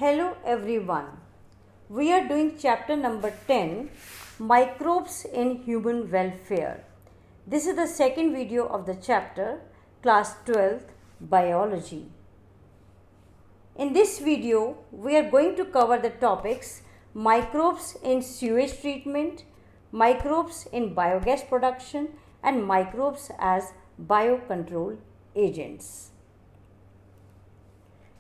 Hello everyone. We are doing chapter number 10, Microbes in Human Welfare. This is the second video of the chapter, class 12th, Biology. In this video, we are going to cover the topics microbes in sewage treatment, microbes in biogas production, and microbes as biocontrol agents.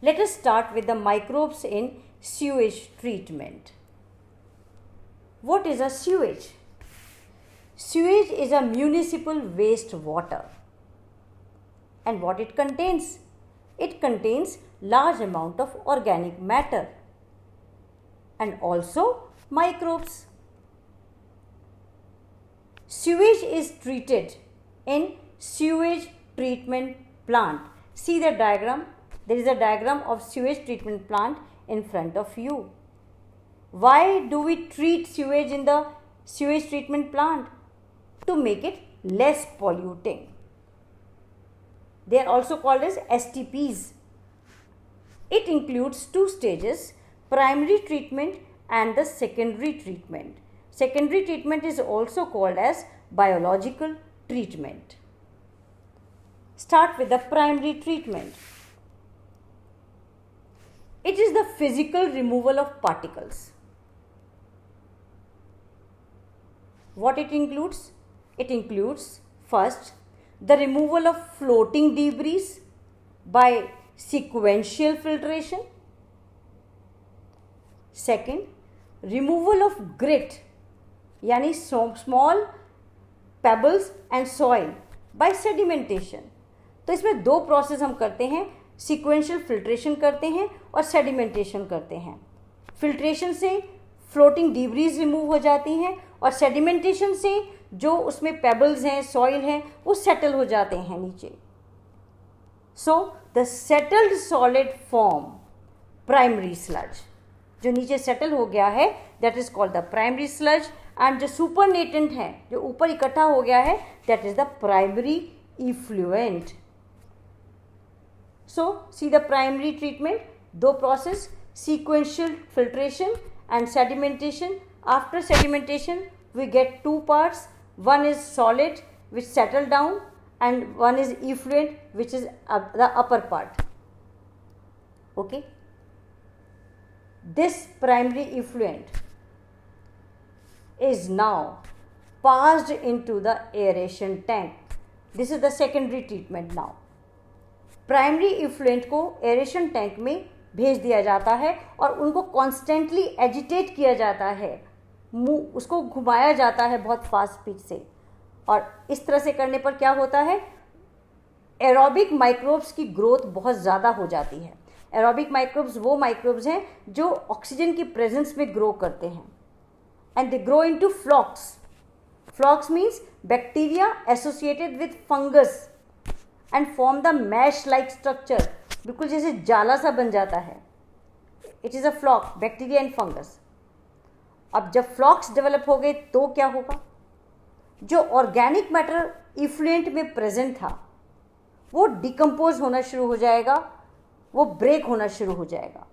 Let us start with the microbes in sewage treatment. What is a sewage? Sewage is a municipal waste water. And what it contains? It contains large amount of organic matter and also microbes. Sewage is treated in sewage treatment plant. See the diagram. There is a diagram of sewage treatment plant in front of you. Why do we treat sewage in the sewage treatment plant? To make it less polluting. They are also called as STPs. It includes two stages, primary treatment and the secondary treatment. Secondary treatment is also called as biological treatment. Start with the primary treatment. It is the physical removal of particles. What it includes? It includes first the removal of floating debris by sequential filtration. Second, removal of grit यानी small pebbles and soil by sedimentation. तो इसमें दो process हम करते हैं, sequential filtration करते हैं और सेडिमेंटेशन करते हैं. फिल्ट्रेशन से फ्लोटिंग डिब्रीज रिमूव हो जाती हैं और सेडिमेंटेशन से जो उसमें पेबल्स हैं, सॉइल हैं, वो सेटल हो जाते हैं नीचे. So the settled solid form primary sludge, जो नीचे सेटल हो गया है, that is called the primary sludge. And जो सुपरनेटेंट है, जो ऊपर इकट्ठा हो गया है, that is the primary effluent. So, see the primary treatment, दो process, sequential filtration and sedimentation. After sedimentation, we get two parts. One is solid, which settle down, and one is effluent, which is the upper part. Okay. This primary effluent is now passed into the aeration tank. This is the secondary treatment now. Primary effluent को aeration tank में भेज दिया जाता है और उनको constantly agitate किया जाता है, उसको घुमाया जाता है बहुत फास्ट स्पीड से. और इस तरह से करने पर क्या होता है, एरोबिक माइक्रोब्स की ग्रोथ बहुत ज़्यादा हो जाती है. एरोबिक माइक्रोब्स वो माइक्रोब्स हैं जो ऑक्सीजन की प्रेजेंस में ग्रो करते हैं. And they grow into flocs. Flocs means bacteria associated with fungus and form the mesh like structure. बिल्कुल जैसे जाला सा बन जाता है. It is a floc, bacteria and fungus. अब जब फ्लॉक्स डेवलप हो गए तो क्या होगा, जो ऑर्गेनिक मैटर इफ्लुएंट में प्रेजेंट था वो डिकम्पोज होना शुरू हो जाएगा, वो ब्रेक होना शुरू हो जाएगा.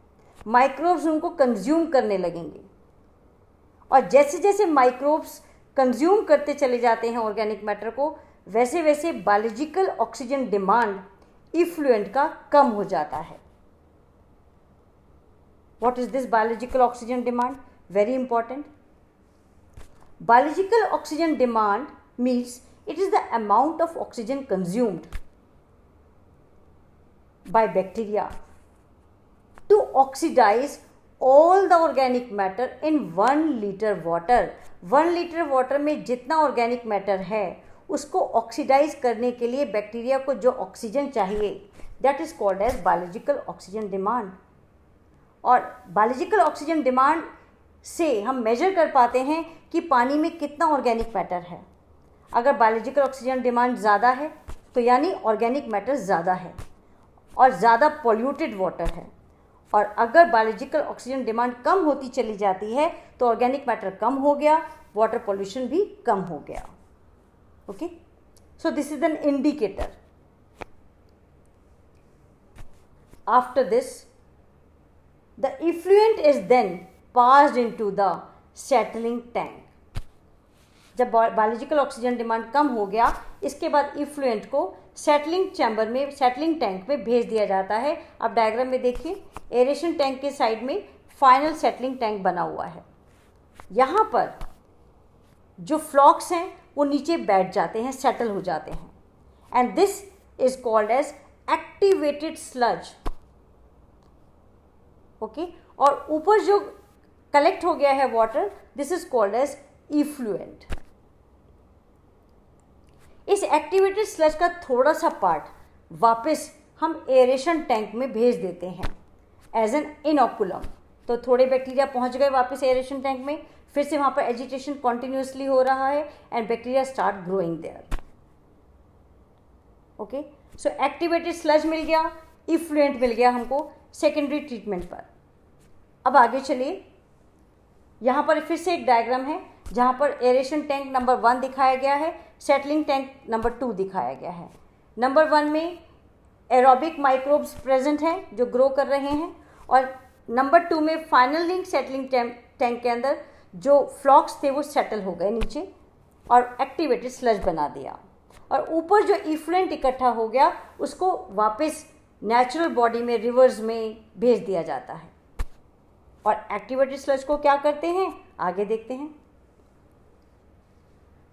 माइक्रोब्स उनको कंज्यूम करने लगेंगे और जैसे जैसे माइक्रोब्स कंज्यूम करते चले जाते हैं ऑर्गेनिक मैटर को, वैसे वैसे बायोलॉजिकल ऑक्सीजन डिमांड इफ्लुएंट का कम हो जाता है. What is this biological oxygen demand? Very important. Biological oxygen demand means it is the amount of oxygen consumed by bacteria to oxidise all the organic matter in 1 litre water. 1 litre water में जितना organic matter है उसको oxidise करने के लिए bacteria को जो oxygen चाहिए, that is called as biological oxygen demand. और बायोलॉजिकल ऑक्सीजन डिमांड से हम मेजर कर पाते हैं कि पानी में कितना ऑर्गेनिक मैटर है. अगर बायोलॉजिकल ऑक्सीजन डिमांड ज़्यादा है तो यानी ऑर्गेनिक मैटर ज़्यादा है और ज़्यादा पॉल्यूटेड वाटर है. और अगर बायोलॉजिकल ऑक्सीजन डिमांड कम होती चली जाती है तो ऑर्गेनिक मैटर कम हो गया, वाटर पॉल्यूशन भी कम हो गया. Okay, so this is an indicator. After this, The effluent is then passed into the settling tank. जब बायोलॉजिकल ऑक्सीजन डिमांड कम हो गया, इसके बाद इफ्लुएंट को सेटलिंग चैम्बर में, सेटलिंग टैंक में भेज दिया जाता है. अब डायग्राम में देखिए, एरेशन टैंक के साइड में फाइनल सेटलिंग टैंक बना हुआ है. यहाँ पर जो फ्लॉक्स हैं वो नीचे बैठ जाते हैं, सेटल हो जाते हैं, and this is called as activated sludge. Okay, और ऊपर जो कलेक्ट हो गया है water, this is called as effluent. इस एक्टिवेटेड स्लज का थोड़ा सा पार्ट वापस हम एरेशन टैंक में भेज देते हैं एज एन इनोकुलम. तो थोड़े बैक्टीरिया पहुंच गए वापस एरेशन टैंक में, फिर से वहां पर एजिटेशन कॉन्टिन्यूसली हो रहा है and bacteria start growing there. Okay, so activated sludge मिल गया, इफ्लुएंट मिल गया हमको सेकेंडरी ट्रीटमेंट पर. अब आगे चलिए, यहाँ पर फिर से एक डायग्राम है जहाँ पर एरेशन टैंक नंबर 1 दिखाया गया है, सेटलिंग टैंक नंबर 2 दिखाया गया है. नंबर 1 में एरोबिक माइक्रोब्स प्रेजेंट हैं जो ग्रो कर रहे हैं, और नंबर 2 में फाइनल लिंक सेटलिंग टैंक के अंदर जो फ्लॉक्स थे वो सेटल हो गए नीचे और एक्टिवेटेड स्लज बना दिया. और ऊपर जो इफ्लुएंट इकट्ठा हो गया उसको वापस नेचुरल बॉडी में, रिवर्स में भेज दिया जाता है. और एक्टिवेटेड स्लज को क्या करते हैं आगे देखते हैं.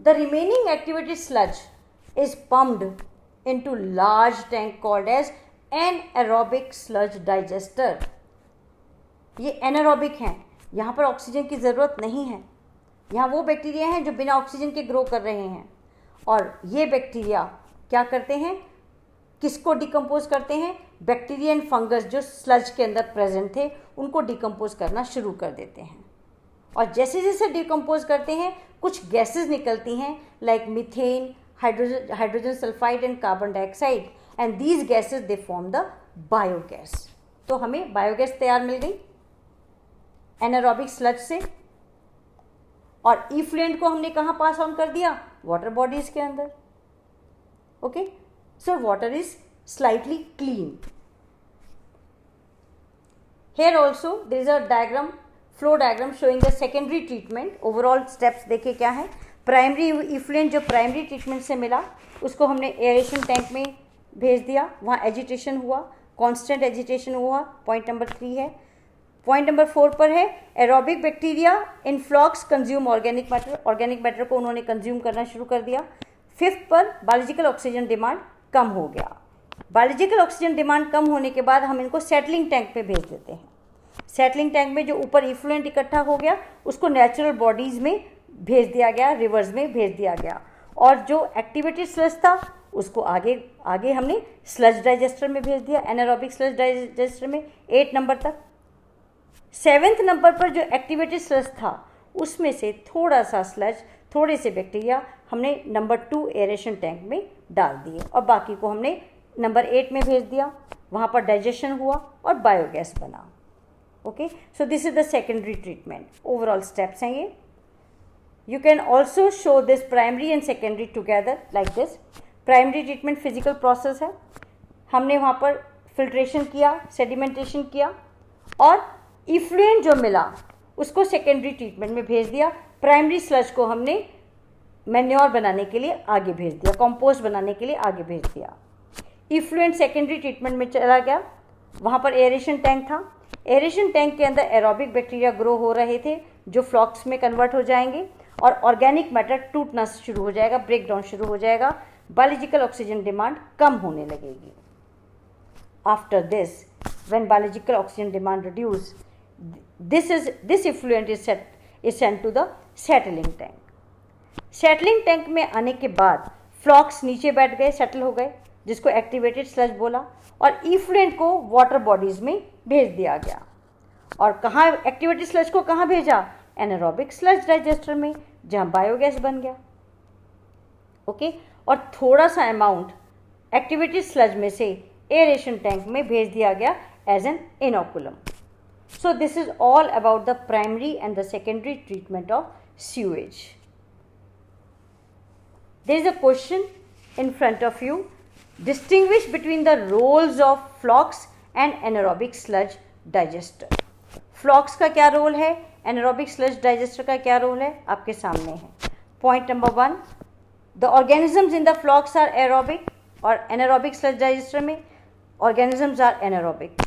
The remaining activated sludge is pumped into large tank called as anaerobic sludge digester. ये एनारोबिक हैं, यहाँ पर ऑक्सीजन की ज़रूरत नहीं है. यहाँ वो बैक्टीरिया हैं जो बिना ऑक्सीजन के ग्रो कर रहे हैं, और ये बैक्टीरिया क्या करते हैं, किसको डिकम्पोज करते हैं, बैक्टीरिया एंड फंगस जो स्लज के अंदर प्रेजेंट थे उनको डिकम्पोज करना शुरू कर देते हैं. और जैसे जैसे डिकम्पोज करते हैं कुछ गैसेस निकलती हैं like methane, hydrogen sulphide and carbon dioxide, and these gases they form the biogas. तो हमें बायोगैस तैयार मिल गई एनारोबिक स्लज से. और इफ्लुएंट को हमने कहाँ पास ऑन कर दिया, वाटर बॉडीज के अंदर. Okay, so water is slightly clean. Here also there is a diagram, flow diagram showing the secondary treatment. Overall steps देखिए क्या है. प्राइमरी इफ्लुएंट जो प्राइमरी ट्रीटमेंट से मिला उसको हमने एरेशन टैंक में भेज दिया, वहाँ एजिटेशन हुआ, कांस्टेंट एजिटेशन हुआ. पॉइंट नंबर 3 है. पॉइंट नंबर 4 पर है aerobic bacteria in flocs consume organic matter. Organic matter को उन्होंने कंज्यूम करना शुरू कर दिया. 5th पर बायोलॉजिकल ऑक्सीजन डिमांड कम हो गया. बायोलॉजिकल ऑक्सीजन डिमांड कम होने के बाद हम इनको सेटलिंग टैंक पे भेज देते हैं. सेटलिंग टैंक में जो ऊपर इफ्लुएंट इकट्ठा हो गया उसको नेचुरल बॉडीज़ में भेज दिया गया, रिवर्स में भेज दिया गया. और जो एक्टिवेटेड स्लज था उसको आगे हमने स्लज डाइजेस्टर में भेज दिया, एनारोबिक स्लज डाइजेस्टर में 8 नंबर तक. 7th नंबर पर जो एक्टिवेटेड स्लज था उसमें से थोड़ा सा स्लज, थोड़े से बैक्टीरिया हमने नंबर 2 एरेशन टैंक में डाल दिए और बाकी को हमने नंबर 8 में भेज दिया. वहाँ पर डाइजेशन हुआ और बायोगैस बना. Okay, so this is the secondary treatment. Overall steps हैं ये. You can also show this primary and secondary together like this. Primary treatment physical process है. हमने वहाँ पर फिल्ट्रेशन किया, सेडिमेंटेशन किया और इफ्लुएंट जो मिला उसको सेकेंडरी ट्रीटमेंट में भेज दिया. प्राइमरी स्लज को हमने मैन्योर बनाने के लिए आगे भेज दिया, कंपोस्ट बनाने के लिए आगे भेज दिया. इफ्लुएंट सेकेंडरी ट्रीटमेंट में चला गया. वहाँ पर एरेशन टैंक था. एरेशन टैंक के अंदर एरोबिक बैक्टीरिया ग्रो हो रहे थे जो फ्लॉक्स में कन्वर्ट हो जाएंगे और ऑर्गेनिक मैटर टूटना शुरू हो जाएगा, ब्रेक डाउन शुरू हो जाएगा. बायोलॉजिकल ऑक्सीजन डिमांड कम होने लगेगी. After this when biological oxygen demand reduce, this effluent is sent to the settling tank. Settling tank में आने के बाद फ्लॉक्स नीचे बैठ गए, सेटल हो गए, जिसको एक्टिवेटेड स्लज बोला, और इफ्लुएंट को वाटर बॉडीज में भेज दिया गया. और कहाँ एक्टिवेटेड स्लज को कहाँ भेजा, एनारोबिक स्लज डाइजेस्टर में, जहाँ बायोगैस बन गया. ओके, और थोड़ा सा अमाउंट एक्टिवेटेड स्लज में से एरेशन टैंक में भेज दिया गया as an inoculum. So this is all about the primary and the secondary treatment of sewage. There is a question in front of you. Distinguish between the roles of flocks and anaerobic sludge digester. फ्लॉक्स का क्या role है, anaerobic sludge digester का क्या role है, आपके सामने है। Point number 1, the organisms in the flocs are aerobic, और एनारोबिक स्लज डाइजेस्टर में organisms are anaerobic.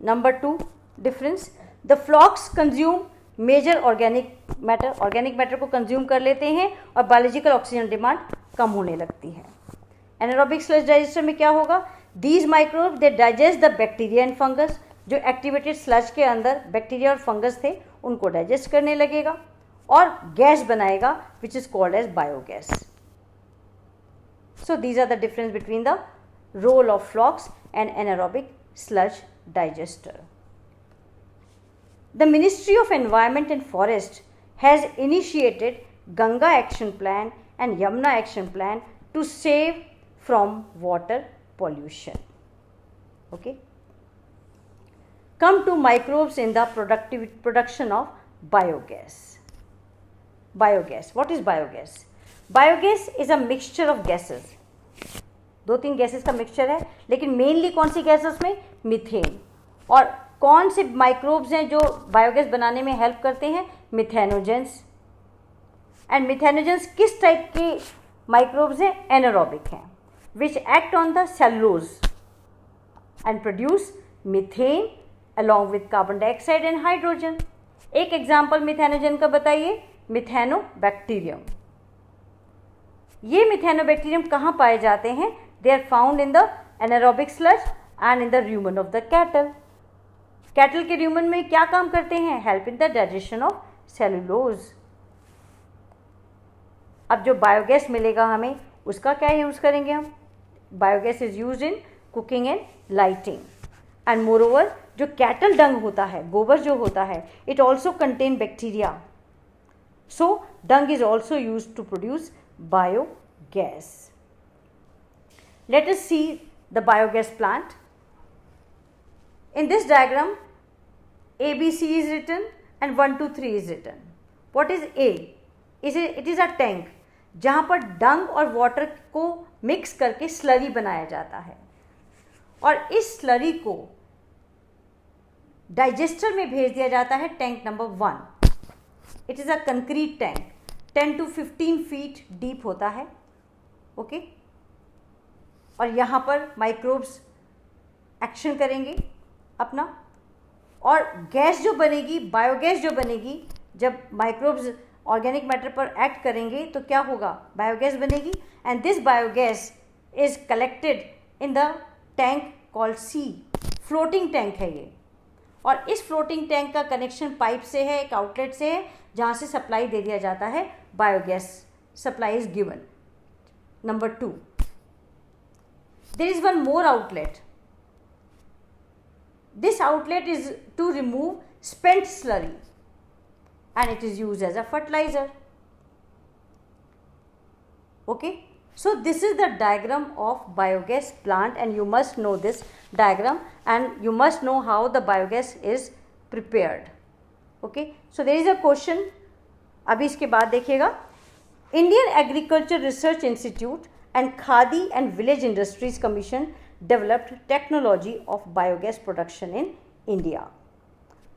Number 2 difference, the flocs consume major organic matter को कंज्यूम कर लेते हैं और बायोलॉजिकल ऑक्सीजन डिमांड कम होने लगती है। एनारोबिक स्लज डाइजेस्टर में क्या होगा, these microbe they digest the bacteria and fungus, जो एक्टिवेटेड स्लज के अंदर बैक्टीरिया और फंगस थे उनको डाइजेस्ट करने लगेगा और गैस बनाएगा which is called as biogas. So these are the difference between the role of flocs and anaerobic sludge digester. The Ministry of Environment and Forest has initiated Ganga Action Plan and Yamuna Action Plan to save from water pollution. Okay. Come to microbes in the production of biogas. Biogas. What is biogas? Biogas is a mixture of gases. 2-3 gases का mixture है, लेकिन mainly कौन सी gas है उसमें, methane. और कौन से microbes हैं जो बायोगैस बनाने में हेल्प करते हैं, मिथेनोजेंस। एंड मिथेनोजेंस किस टाइप के माइक्रोब्स हैं, एनारोबिक हैं, which act on the cellulose and produce methane along with carbon dioxide and hydrogen. एक एग्जाम्पल मिथेनोजेन का बताइए, मिथेनोबैक्टीरियम। ये मिथेनोबैक्टीरियम कहाँ पाए जाते हैं, they are found in the anaerobic sludge and in the rumen of the cattle. Cattle के rumen में क्या काम करते हैं, help in the digestion of cellulose. अब जो बायोगैस मिलेगा हमें उसका क्या यूज़ करेंगे हम, biogas is use in cooking and lighting. And moreover जो कैटल डंग होता है, गोबर जो होता है, it also contain bacteria, so dung is also use to produce biogas. Let us see the biogas plant. In this diagram, ABC is written and 1, 2, 3 is written. What is A? It is a tank जहाँ पर डंग और water को mix करके slurry बनाया जाता है, और इस स्लरी को डाइजेस्टर में भेज दिया जाता है, tank number 1. It is a concrete tank, 10 to 15 feet deep होता है। ओके और यहाँ पर माइक्रोब्स एक्शन करेंगे अपना, और गैस जो बनेगी, बायोगैस जो बनेगी, जब माइक्रोब्स ऑर्गेनिक मैटर पर एक्ट करेंगे तो क्या होगा, बायोगैस बनेगी। And this biogas is collected in the tank called see, floating tank है ये, और इस फ्लोटिंग टैंक का कनेक्शन पाइप से है, एक आउटलेट से है, जहाँ से सप्लाई दे दिया जाता है, biogas supply is given. Number 2, there is one more outlet. This outlet is to remove spent slurry and it is used as a fertilizer. Okay, so this is the diagram of biogas plant and you must know this diagram and you must know how the biogas is prepared. Okay, so there is a question, अभी इसके बाद देखिएगा, Indian Agriculture Research Institute and Khadi and Village Industries Commission developed technology of biogas production in India.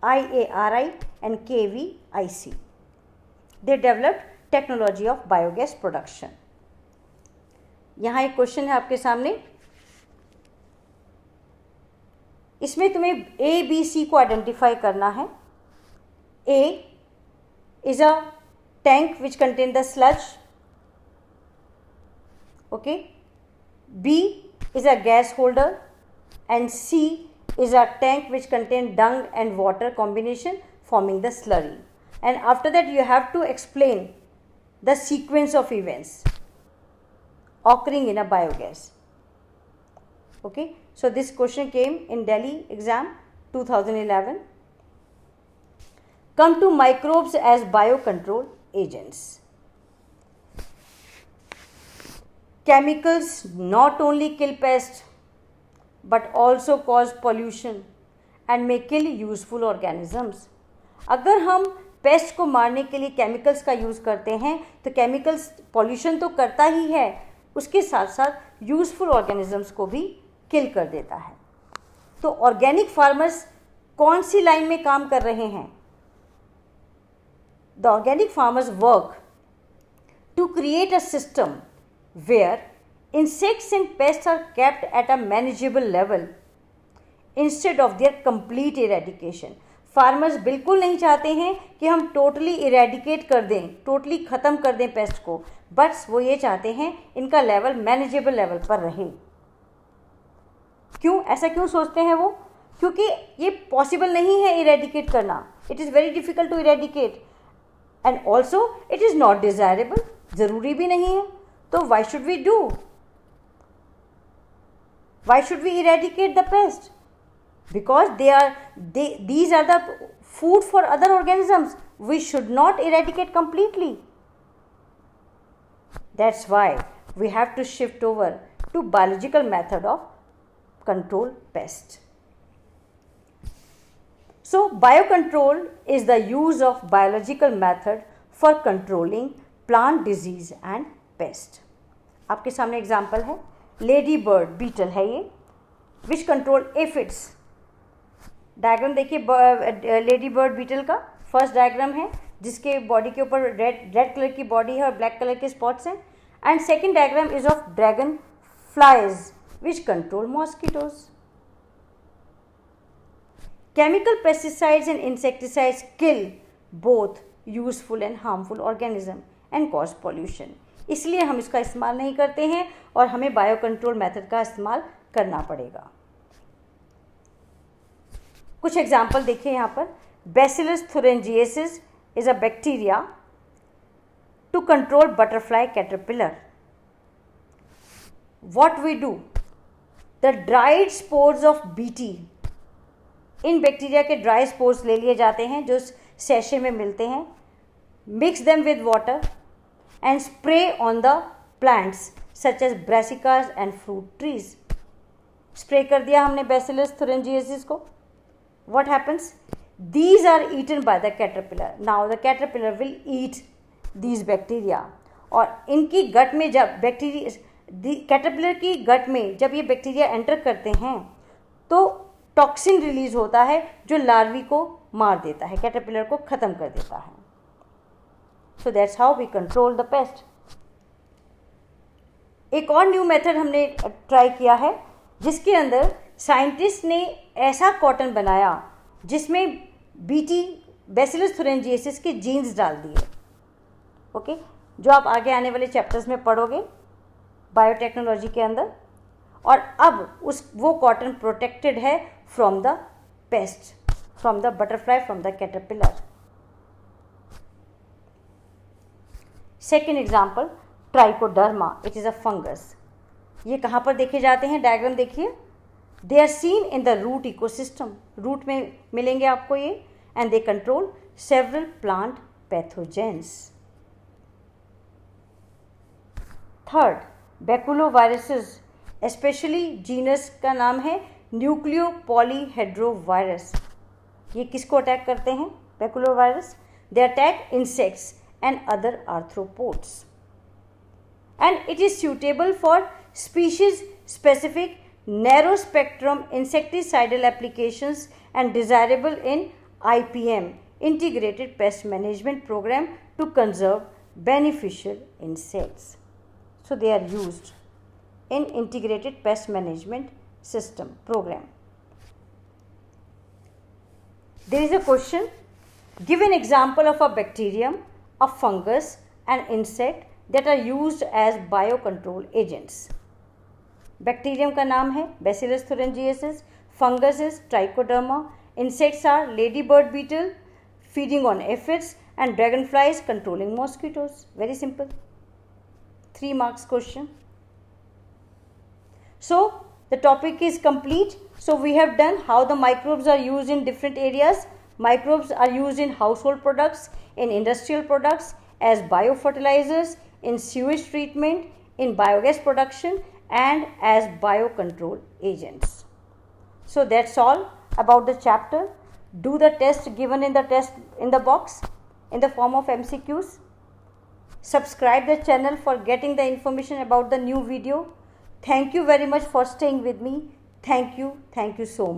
IARI and KVIC. They developed technology of biogas production. यहाँ एक question है आपके सामने, इसमें तुम्हें A, B, C को आइडेंटिफाई करना है. A is a tank which contains the sludge. Okay. B is a gas holder and C is a tank which contains dung and water combination forming the slurry. And after that you have to explain the sequence of events occurring in a biogas. Okay. So this question came in Delhi exam 2011. Come to microbes as biocontrol agents. Chemicals not only kill pests but also cause pollution and may kill useful organisms. अगर हम paste को मारने के लिए chemicals का use करते हैं तो केमिकल्स पॉल्यूशन तो करता ही है, उसके साथ साथ यूज़फुल ऑर्गेनिजम्स को भी किल कर देता है. तो ऑर्गेनिक फार्मर्स कौन सी लाइन में काम कर रहे हैं? The organic farmers work to create a system where insects and pests are kept at a manageable level instead of their complete eradication. Farmers बिल्कुल नहीं चाहते हैं कि हम टोटली इरेडिकेट कर दें, टोटली ख़त्म कर दें पेस्ट को, बट वो ये चाहते हैं इनका लेवल मैनेजेबल लेवल पर रहे। क्यों, ऐसा क्यों सोचते हैं वो? क्योंकि ये पॉसिबल नहीं है इरेडिकेट करना, it is very difficult to eradicate and also it is not desirable, ज़रूरी भी नहीं है। तो why should we do? Why should we eradicate the pest? Because these are the food for other organisms. We should not eradicate completely. That's why we have to shift over to biological method of control pest. So biocontrol is the use of biological method for controlling plant disease and pest. आपके सामने example है, lady bird beetle है ये, which control aphids. Diagram देखिए lady bird beetle का, first diagram है जिसके body के ऊपर रेड कलर की बॉडी है और ब्लैक कलर के स्पॉट्स हैं, and second diagram is of dragon flies which control mosquitoes. Chemical pesticides and insecticides kill both useful and harmful organism and cause pollution. इसलिए हम इसका इस्तेमाल नहीं करते हैं और हमें बायो कंट्रोल मेथड का इस्तेमाल करना पड़ेगा। कुछ एग्जाम्पल देखिए यहाँ पर। Bacillus thuringiensis is a bacteria to control butterfly caterpillar. What we do, the dried spores of BT, इन बैक्टीरिया के ड्राई स्पोर्स ले लिए जाते हैं जो सैशे में मिलते हैं, mix them with water and spray on the plants such as brassicas and fruit trees. Spray कर दिया हमने Bacillus thuringiensis को. What happens? These are eaten by the caterpillar. Now the caterpillar will eat these bacteria. और इनकी गट में जब bacteria, caterpillar की गट में जब ये बैक्टीरिया एंटर करते हैं तो टॉक्सिन रिलीज होता है जो लार्वी को मार देता है, कैटरपिलर को ख़त्म कर देता है। So that's how we control the pest. एक और न्यू मेथड हमने ट्राई किया है जिसके अंदर साइंटिस्ट ने ऐसा कॉटन बनाया जिसमें बीटी बैसिलस thuringiensis के जीन्स डाल दिए, ओके, जो आप आगे आने वाले चैप्टर्स में पढ़ोगे बायोटेक्नोलॉजी के अंदर। और अब वो कॉटन प्रोटेक्टेड है from the pest, from the butterfly, from the caterpillar. Second example, trichoderma, it is a fungus. ये कहाँ पर देखे जाते हैं? डायग्राम देखिए, they are seen in the root ecosystem, root में मिलेंगे आपको ये, and they control several plant pathogens. Third, baculoviruses, specially genus का नाम है न्यूक्लियो पॉलीहेड्रोवायरस। ये किसको अटैक करते हैं? Baculovirus. They attack insects and other arthropods, and it is suitable for species specific narrow spectrum insecticidal applications and desirable in IPM, integrated pest management program, to conserve beneficial insects. So they are used in integrated pest management system program. There is a question, give an example of a bacterium, a fungus and insect that are used as biocontrol agents. Bacterium का नाम है Bacillus thuringiensis, fungus is Trichoderma, insects are ladybird beetle feeding on aphids and dragonflies controlling mosquitoes. Very simple. 3 marks question. So the topic is complete. So we have done how the microbes are used in different areas. Microbes are used in household products, in industrial products, as biofertilizers, in sewage treatment, in biogas production, and as biocontrol agents. So that's all about the chapter. Do the test given in the box in the form of MCQs. Subscribe the channel for getting the information about the new video. Thank you very much for staying with me. Thank you so much.